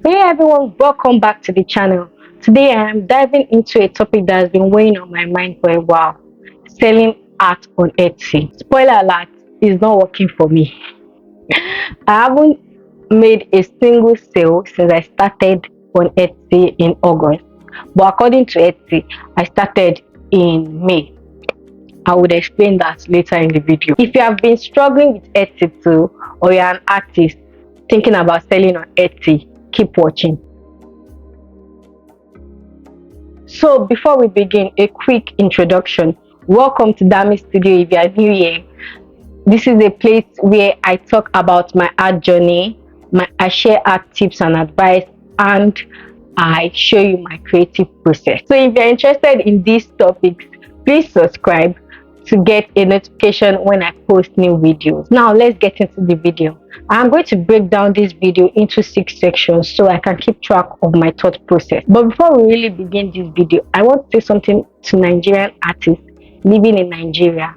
Hey everyone, welcome back to the channel. Today I am diving into a topic that has been weighing on my mind for a while: selling art on Etsy. Spoiler alert, it's not working for me. I haven't made a single sale since I started on Etsy in August. But according to Etsy, I started in May. I would explain that later in the video. If you have been struggling with Etsy too, or you're an artist thinking about selling on Etsy, keep watching. So before we begin, a quick introduction. Welcome to Dami Studio. If you are new here, this is a place where I talk about my art journey, I share art tips and advice, and I show you my creative process. So if you're interested in these topics, please subscribe to get a notification when I post new videos. Now let's get into the video. I'm going to break down this video into 6 sections so I can keep track of my thought process. But before we really begin this video, I want to say something to Nigerian artists living in Nigeria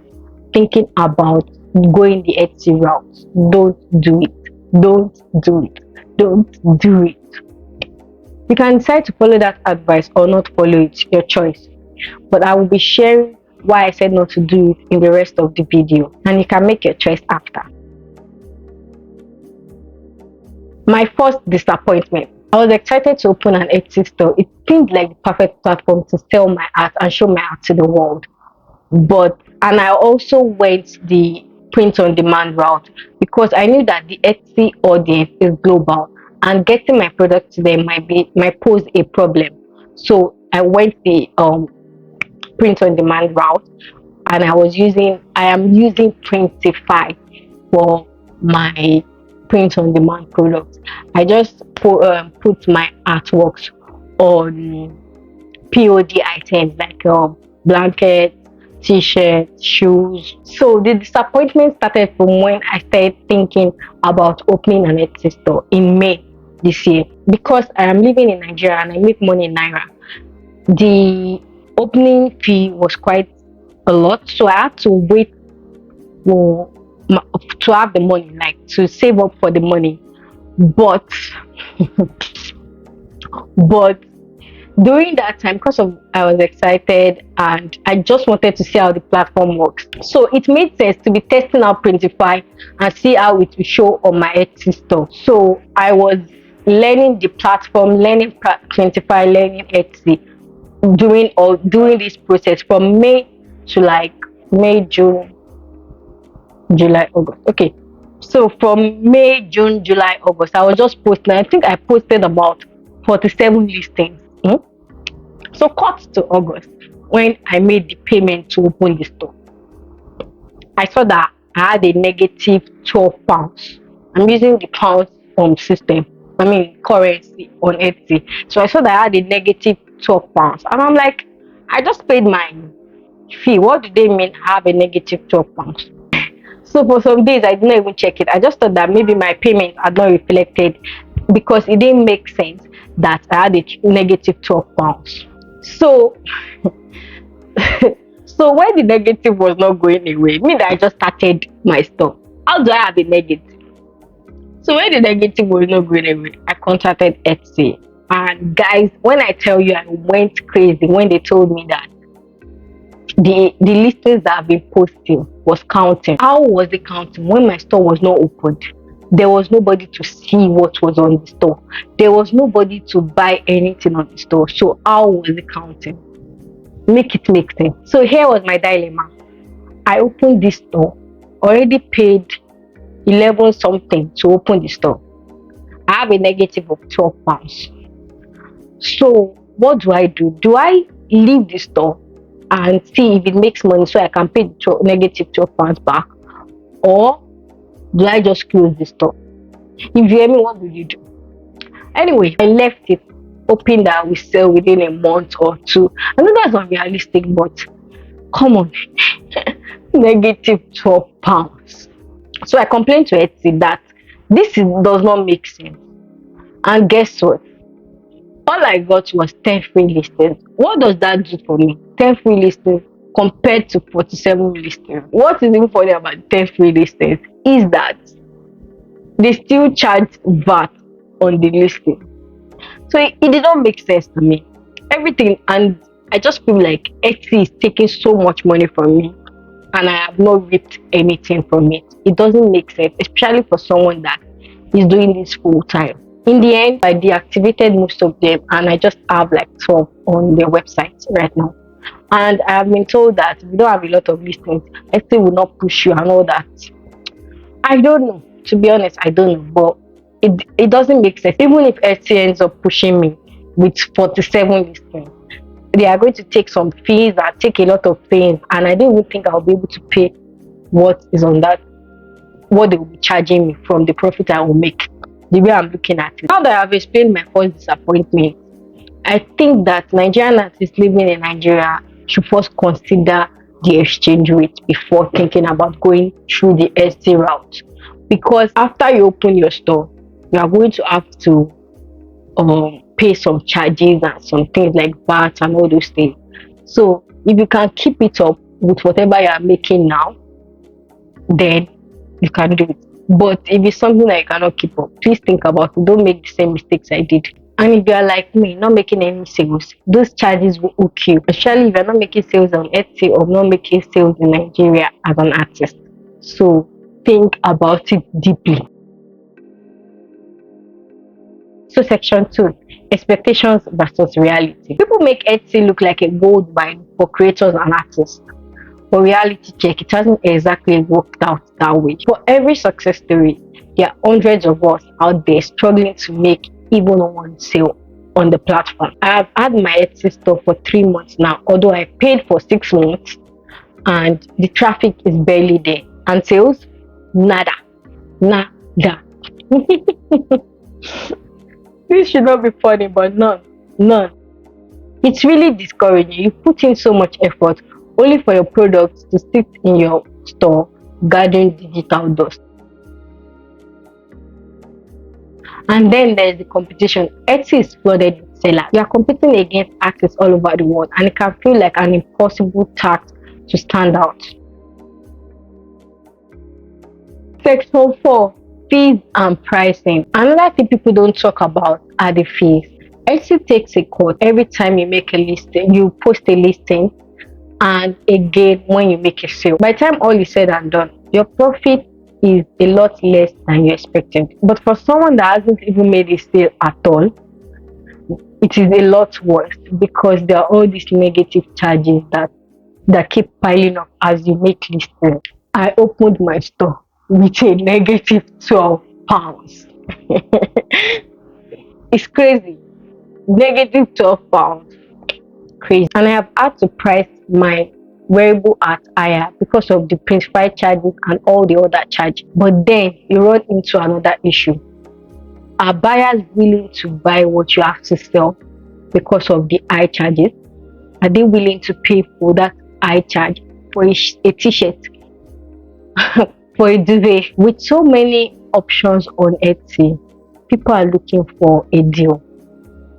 thinking about going the Etsy route. Don't do it. Don't do it. Don't do it. You can decide to follow that advice or not follow it, your choice. But I will be sharing why I said not to do it in the rest of the video, and you can make your choice after. My first disappointment. I was excited to open an Etsy store. It seemed like the perfect platform to sell my art and show my art to the world. And I also went the print on demand route because I knew that the Etsy audience is global and getting my product to them might pose a problem. So I went the print on demand route, and I am using Printify for my print on demand products. I just put my artworks on POD items like blankets, t-shirts, shoes. So the disappointment started from when I started thinking about opening an Etsy store in May this year. Because I am living in Nigeria and I make money in Naira, the opening fee was quite a lot, so I had to wait for to have the money, like to save up for the money. But but during that time, because of I was excited and I just wanted to see how the platform works, so it made sense to be testing out Printify and see how it will show on my Etsy store. So I was learning the platform, learning Printify, learning Etsy during this process from May to like May, June, July, August. Okay, so from May, June, July, August, I was just posting. I think I posted about 47 listings. So cut to August, when I made the payment to open the store, I saw that I had a negative £12. I'm using the pounds system, currency on Etsy. So I saw that I had a negative £12, and I'm like, I just paid my fee. What do they mean I have a negative £12? So for some days I didn't even check it. I just thought that maybe my payment had not reflected, because it didn't make sense that I had a negative £12. So so when the negative was not going away, me that I just started my store, how do I have a negative? So when the negative was not going away, I contacted Etsy. And guys, when I tell you, I went crazy when they told me that the listings that I've been posting was counting. How was it counting when my store was not opened? There was nobody to see what was on the store. There was nobody to buy anything on the store. So how was it counting? Make it make sense. So here was my dilemma. I opened this store, already paid 11 something to open the store. I have a negative of £12. So what do I do? Do I leave the store and see if it makes money so I can pay the negative £12 back, or do I just close the store? If you hear me, what do you do? Anyway, I left it, hoping that we sell within a month or two. I know that's unrealistic, but come on, negative £12. So I complained to Etsy that does not make sense. And guess what? All I got was 10 free listings. What does that do for me? 10 free listings compared to 47 listings. What is even funny about 10 free listings is that they still charge VAT on the listing. So it did not make sense to me. Everything, and I just feel like Etsy is taking so much money from me and I have not reaped anything from it. It doesn't make sense, especially for someone that is doing this full time. In the end, I deactivated most of them and I just have like 12 on their website right now. And I have been told that if you don't have a lot of listings, Etsy will not push you and all that. I don't know. To be honest, I don't know. But it doesn't make sense. Even if Etsy ends up pushing me with 47 listings, they are going to take some fees and take a lot of things. And I don't even think I'll be able to pay what is on that, what they will be charging me from the profit I will make. The way I'm looking at it. Now that I've explained my first disappointment, I think that Nigerian artists living in Nigeria should first consider the exchange rate before thinking about going through the Etsy route. Because after you open your store, you are going to have to pay some charges and some things like VAT and all those things. So if you can keep it up with whatever you are making now, then you can do it. But if it's something that you cannot keep up, please think about it. Don't make the same mistakes I did. And if you are like me, not making any sales, those charges will hook you. Especially if you're not making sales on Etsy or not making sales in Nigeria as an artist. So think about it deeply. So section 2, expectations versus reality. People make Etsy look like a gold mine for creators and artists. For reality check, it hasn't exactly worked out that way. For every success story, there are hundreds of us out there struggling to make even one sale on the platform. I have had my Etsy store for 3 months now, although I paid for 6 months and the traffic is barely there. And sales? Nada. Nada. This should not be funny, but none. None. It's really discouraging. You put in so much effort only for your products to sit in your store gathering digital dust. And then there's the competition. Etsy is flooded with sellers. You are competing against artists all over the world and it can feel like an impossible task to stand out. Section 4, fees and pricing. Another thing people don't talk about are the fees. Etsy takes a cut every time you make a listing, you post a listing, and again when you make a sale. By the time all is said and done, your profit is a lot less than you expected. But for someone that hasn't even made a sale at all, it is a lot worse because there are all these negative charges that keep piling up as you make listings. I opened my store with a negative 12 pounds. It's crazy. Negative 12 pounds. Crazy. And I have had to price my wearable art higher because of the principal charges and all the other charges. But then you run into another issue. Are buyers willing to buy what you have to sell because of the high charges? Are they willing to pay for that high charge for a t-shirt? For a duvet? With so many options on Etsy, people are looking for a deal,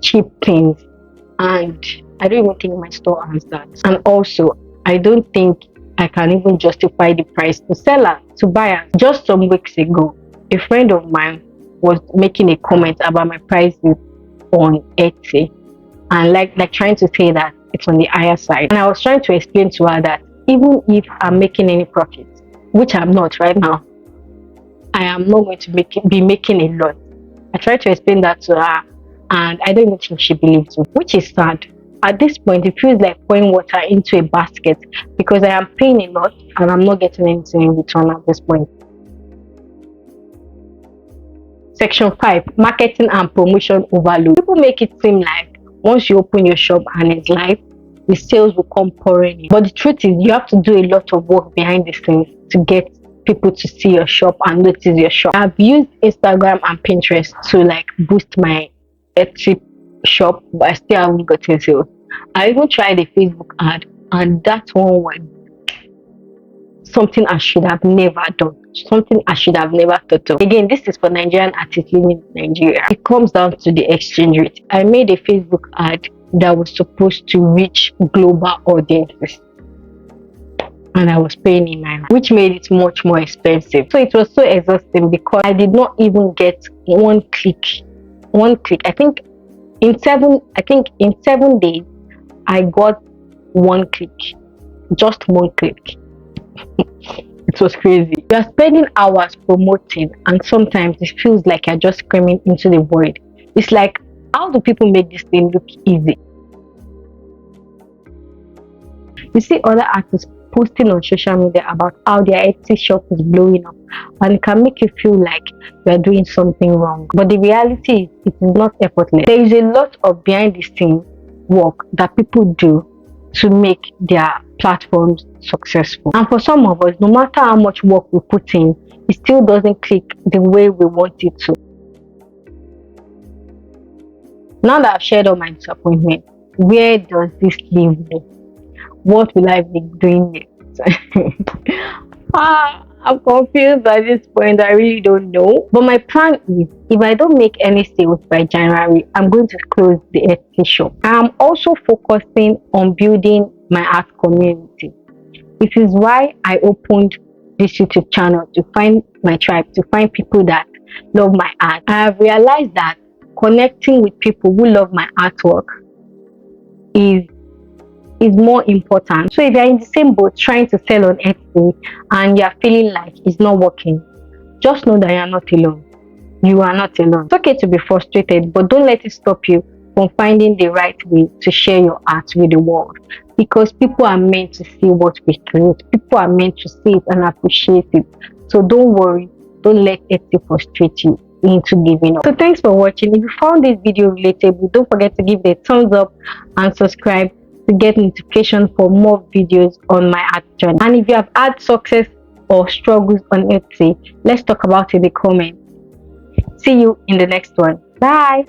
cheap things, and I don't even think my store has that. And also, I don't think I can even justify the price to sellers, to buyers. Just some weeks ago, a friend of mine was making a comment about my prices on Etsy and like trying to say that it's on the higher side. And I was trying to explain to her that even if I'm making any profit, which I'm not right now, I am not going to be making a lot. I tried to explain that to her and I don't even think she believes me, which is sad. At this point, it feels like pouring water into a basket because I am paying a lot and I'm not getting anything in return at this point. Section 5, marketing and promotion overload. People make it seem like once you open your shop and it's live, the sales will come pouring in. But the truth is, you have to do a lot of work behind the scenes to get people to see your shop and notice your shop. I've used Instagram and Pinterest to like boost my Etsy shop, but I still haven't gotten sales. I even tried a Facebook ad, and that one was something I should have never done. Something I should have never thought of. Again, this is for Nigerian artists living in Nigeria. It comes down to the exchange rate. I made a Facebook ad that was supposed to reach global audiences, and I was paying in naira, which made it much more expensive. So it was so exhausting because I did not even get one click. I think in 7 days, I got one click, just one click. It was crazy. You are spending hours promoting, and sometimes it feels like you're just screaming into the void. It's like, how do people make this thing look easy? You see other artists posting on social media about how their Etsy shop is blowing up, and it can make you feel like you are doing something wrong. But the reality is, it is not effortless. There is a lot of behind the scene work that people do to make their platforms successful. And for some of us, no matter how much work we put in, it still doesn't click the way we want it to. Now that I've shared all my disappointment, where does this leave me? What will I be doing next? I'm confused at this point. I really don't know. But my plan is, if I don't make any sales by January, I'm going to close the Etsy shop. I'm also focusing on building my art community. This is why I opened this YouTube channel, to find my tribe, to find people that love my art. I have realized that connecting with people who love my artwork is more important. So if you're in the same boat trying to sell on Etsy and you're feeling like it's not working, just know that you're not alone. You are not alone. It's okay to be frustrated, but don't let it stop you from finding the right way to share your art with the world. Because people are meant to see what we create. People are meant to see it and appreciate it. So don't worry. Don't let Etsy frustrate you into giving up. So thanks for watching. If you found this video relatable, don't forget to give it a thumbs up and subscribe to get notification for more videos on my art journey. And if you have had success or struggles on Etsy, let's talk about it in the comments. See you in the next one. Bye.